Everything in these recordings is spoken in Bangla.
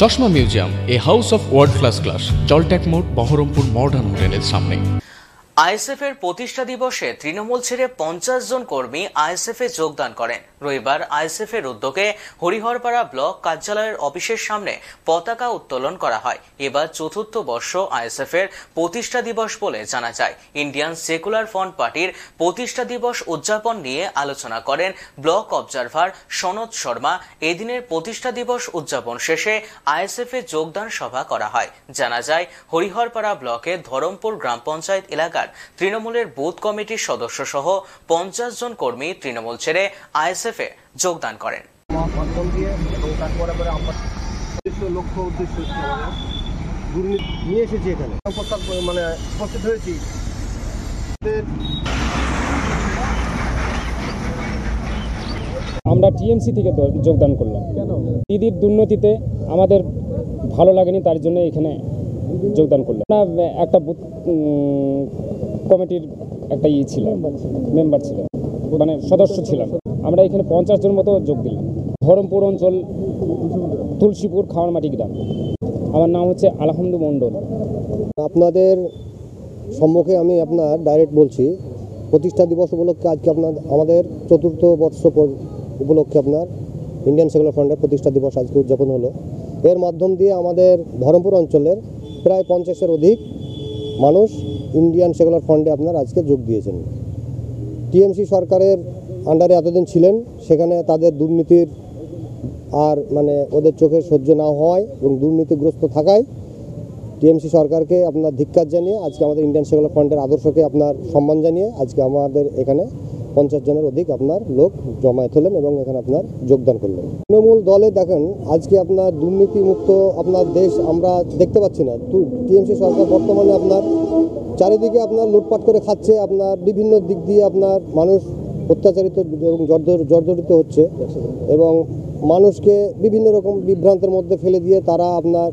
চশমা museum, a house of world class, জলট্যাক মোড়, বহরমপুর মডার্ন হোটেলের সামনে। আইএসএফ এর প্রতিষ্ঠা দিবসে তৃণমূল ছেড়ে 50 জন কর্মী আইএসএফ এ যোগদান করেন। রবিবার আইএসএফ এর উদ্যোগে হরিহরপাড়া ব্লক কার্যালয়ের অফিসের সামনে পতাকা উত্তোলন করা হয়। এবার চতুর্থ বর্ষ আইএসএফ এর প্রতিষ্ঠা দিবস বলে জানা যায়। ইন্ডিয়ান সেকুলার ফ্রন্ট পার্টির প্রতিষ্ঠা দিবস উদযাপন নিয়ে আলোচনা করেন ব্লক অবজারভার সনদ শর্মা। এদিনের প্রতিষ্ঠা দিবস উদযাপন শেষে আইএসএফ এ যোগদান সভা করা হয়। জানা যায় হরিহরপাড়া ব্লকের ধরমপুর গ্রাম পঞ্চায়েত এলাকার তৃণমূলের বুথ কমিটির সদস্য সহ 50 জন কর্মী তৃণমূল ছেড়ে আইএসএফ এ যোগদান করেন। আমরা টিএমসি থেকে যোগদান করলাম। কেন? দিদির দুর্নীতিতে আমাদের ভালো লাগেনি, তার জন্য এখানে যোগদান করলাম। একটা বুথ কমিটির একটা মেম্বার ছিলাম, মানে সদস্য ছিলাম। আমরা এখানে 50 জন মতো যোগ দিলাম। ধরমপুর অঞ্চল, তুলসীপুর, খাওয়ারমাটি গ্রাম। আমার নাম হচ্ছে আলহামদু মণ্ডল। আপনাদের সম্মুখে আমি আপনার ডাইরেক্ট বলছি, প্রতিষ্ঠা দিবস উপলক্ষে আজকে আমাদের চতুর্থ বর্ষ উপলক্ষে আপনার ইন্ডিয়ান সেকুলার ফ্রন্টের প্রতিষ্ঠা দিবস আজকে উদযাপন হলো। এর মাধ্যম দিয়ে আমাদের ধরমপুর অঞ্চলের প্রায় 50-এর অধিক মানুষ ইন্ডিয়ান সেকুলার ফ্রন্টে আপনার আজকে যোগ দিয়েছেন। টিএমসি সরকারের আন্ডারে এতদিন ছিলেন, সেখানে তাদের দুর্নীতির আর ওদের চোখে সহ্য না হওয়ায় এবং দুর্নীতিগ্রস্ত থাকায় টিএমসি সরকারকে আপনার ধিক্কার জানিয়ে আজকে আমাদের ইন্ডিয়ান সেকুলার ফ্রন্টের আদর্শকে আপনার সম্মান জানিয়ে আজকে আমাদের এখানে 50 জনের অধিক আপনার লোক জমায়েত হলেন এবং এখানে আপনার যোগদান করলেন। তৃণমূল দলে দেখেন আজকে আপনার দুর্নীতিমুক্ত আপনার দেশ আমরা দেখতে পাচ্ছি না। টিএমসি সরকার বর্তমানে আপনার চারিদিকে আপনার লুটপাট করে খাচ্ছে, আপনার বিভিন্ন দিক দিয়ে আপনার মানুষ অত্যাচারিত এবং জর্জরিত হচ্ছে এবং মানুষকে বিভিন্ন রকম বিভ্রান্তের মধ্যে ফেলে দিয়ে তারা আপনার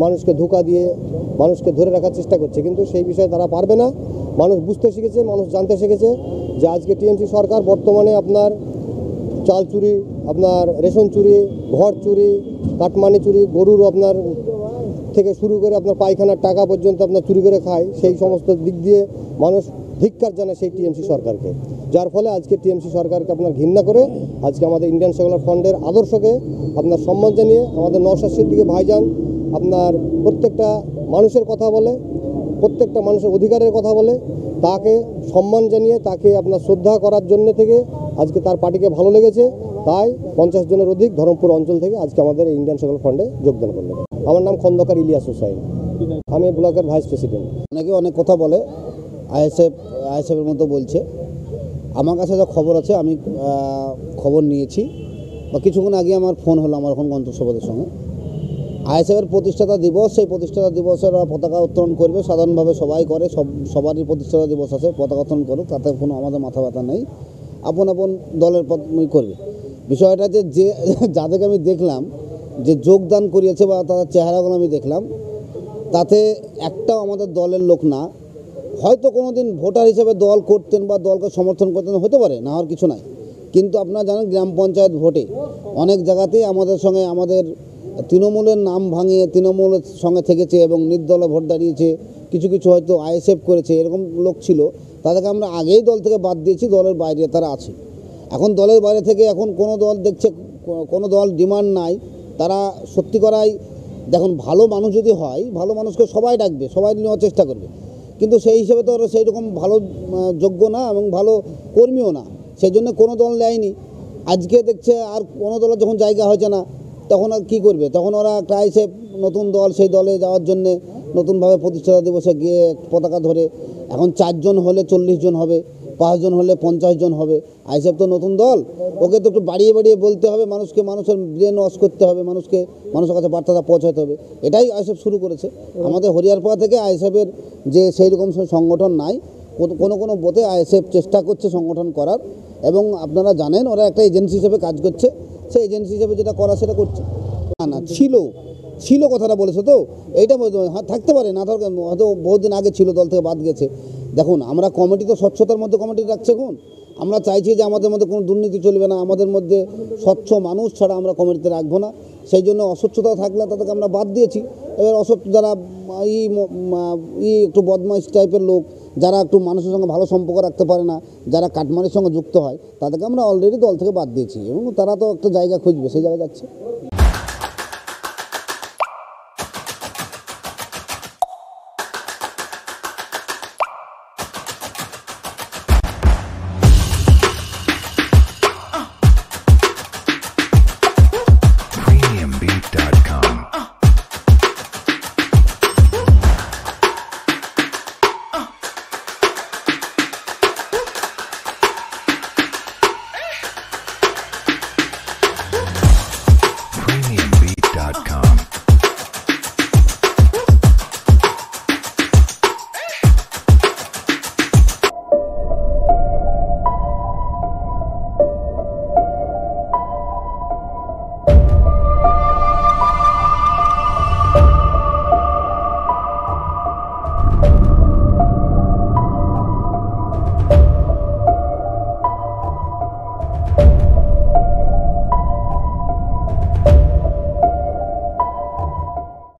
মানুষকে ধোঁকা দিয়ে মানুষকে ধরে রাখার চেষ্টা করছে, কিন্তু সেই বিষয়ে তারা পারবে না। মানুষ বুঝতে শিখেছে, মানুষ জানতে শিখেছে যে আজকে টিএমসি সরকার বর্তমানে আপনার চাল চুরি, আপনার রেশন চুরি, ঘর চুরি, কাটমানি চুরি, গরুর আপনার থেকে শুরু করে আপনার পায়খানার টাকা পর্যন্ত আপনার চুরি করে খায়। সেই সমস্ত দিক দিয়ে মানুষ ধিক্কার জানায় সেই টিএমসি সরকারকে, যার ফলে আজকে টিএমসি সরকারকে আপনার ঘৃণা করে আজকে আমাদের ইন্ডিয়ান সেকুলার ফ্রন্টের আদর্শকে আপনার সম্মান জানিয়ে আমাদের নওশাদ সিদ্দিকী ভাইজান আপনার প্রত্যেকটা মানুষের কথা বলে, প্রত্যেকটা মানুষের অধিকারের কথা বলে, তাকে সম্মান জানিয়ে তাকে আপনার শ্রদ্ধা করার জন্য থেকে আজকে তার পার্টিকে ভালো লেগেছে, তাই 50 জনের অধিক ধরমপুর অঞ্চল থেকে আজকে আমাদের ইন্ডিয়ান সেকুলার ফ্রন্টে যোগদান করলেন। আমার নাম খন্দকার ইলিয়াস হোসাইন, আমি ব্লকের ভাইস প্রেসিডেন্ট। অনেকে অনেক কথা বলে, আইএসএফের মতো বলছে। আমার কাছে যা খবর আছে আমি খবর নিয়েছি, বা কিছুক্ষণ আগে আমার ফোন হলো আমার এখন গন্তব্যদের সঙ্গে। আইএসএফের প্রতিষ্ঠাতা দিবস, সেই প্রতিষ্ঠাতা দিবসের পতাকা উত্তোলন করবে, সাধারণভাবে সবাই করে, সবারই প্রতিষ্ঠাতা দিবস আছে, পতাকা উত্তোলন করুক, তাতে কোনো আমাদের মাথা ব্যথা নেই। আপন আপন দলের করবে। বিষয়টা যে যাদেরকে আমি দেখলাম যে যোগদান করিয়েছে বা তাদের চেহারাগুলো আমি দেখলাম, তাতে একটাও আমাদের দলের লোক না। হয়তো কোনো দিন ভোটার হিসেবে দল করতেন বা দলকে সমর্থন করতেন, হতে পারে, না হওয়ার কিছু নাই। কিন্তু আপনারা জানেন গ্রাম পঞ্চায়েত ভোটে অনেক জায়গাতেই আমাদের সঙ্গে আমাদের তৃণমূলের নাম ভাঙিয়ে তৃণমূলের সঙ্গে থেকেছে এবং নির্দলে ভোট দাঁড়িয়েছে, কিছু কিছু হয়তো আইএসএফ করেছে, এরকম লোক ছিল। তাদেরকে আমরা আগেই দল থেকে বাদ দিয়েছি, দলের বাইরে তারা আছে। এখন দলের বাইরে থেকে এখন কোনো দল দেখছে, কোনো দল ডিমান্ড নাই। তারা সত্যি করাই দেখুন, ভালো মানুষ যদি হয়, ভালো মানুষকে সবাই ডাকবে, সবাই নেওয়ার চেষ্টা করবে, কিন্তু সেই হিসেবে তো সেই রকম ভালো যোগ্য না এবং ভালো কর্মীও না, সেই জন্য কোনো দল নেয়নি। আজকে দেখছে আর কোনো দলের যখন জায়গা হয়েছে না, তখন আর কী করবে, তখন ওরা চাইছে নতুন দল, সেই দলে যাওয়ার জন্যে নতুনভাবে প্রতিষ্ঠাতা দিবসে গিয়ে পতাকা ধরে। এখন 4 জন হলে 40 জন হবে, 5 জন হলে 50 জন হবে। আইএসএফ তো নতুন দল, ওকে তো একটু বাড়িয়ে বাড়িয়ে বলতে হবে মানুষকে, মানুষের ব্রেন ওয়াশ করতে হবে, মানুষের কাছে বার্তাটা পৌঁছাতে হবে। এটাই আইএসএফ শুরু করেছে। আমাদের হরিয়ারপাড়া থেকে আইএসএফের যে সেই রকম সংগঠন নাই, কোনো বোধে আইএসএফ চেষ্টা করছে সংগঠন করার, এবং আপনারা জানেন ওরা একটা এজেন্সি হিসেবে কাজ করছে, সেই এজেন্সি হিসেবে যেটা করা সেটা করছে। না ছিল কথাটা বলেছে তো, এইটা থাকতে পারে, না থাকবে, হয়তো বহুদিন আগে ছিল, দল থেকে বাদ গেছে। দেখুন, আমরা কমিটি তো স্বচ্ছতার মধ্যে কমিটি রাখছে। এখন আমরা চাইছি যে আমাদের মধ্যে কোনো দুর্নীতি চলবে না, আমাদের মধ্যে স্বচ্ছ মানুষ ছাড়া আমরা কমিটিতে রাখবো না। সেই জন্য অস্বচ্ছতা থাকলে তাদেরকে আমরা বাদ দিয়েছি। এবার অস্বচ্ছ যারা একটু বদমাইশ টাইপের লোক, যারা একটু মানুষের সঙ্গে ভালো সম্পর্ক রাখতে পারে না, যারা কাটমানির সঙ্গে যুক্ত হয়, তাদেরকে আমরা অলরেডি দল থেকে বাদ দিয়েছি এবং তারা তো একটা জায়গা খুঁজবে, সেই জায়গায় যাচ্ছে।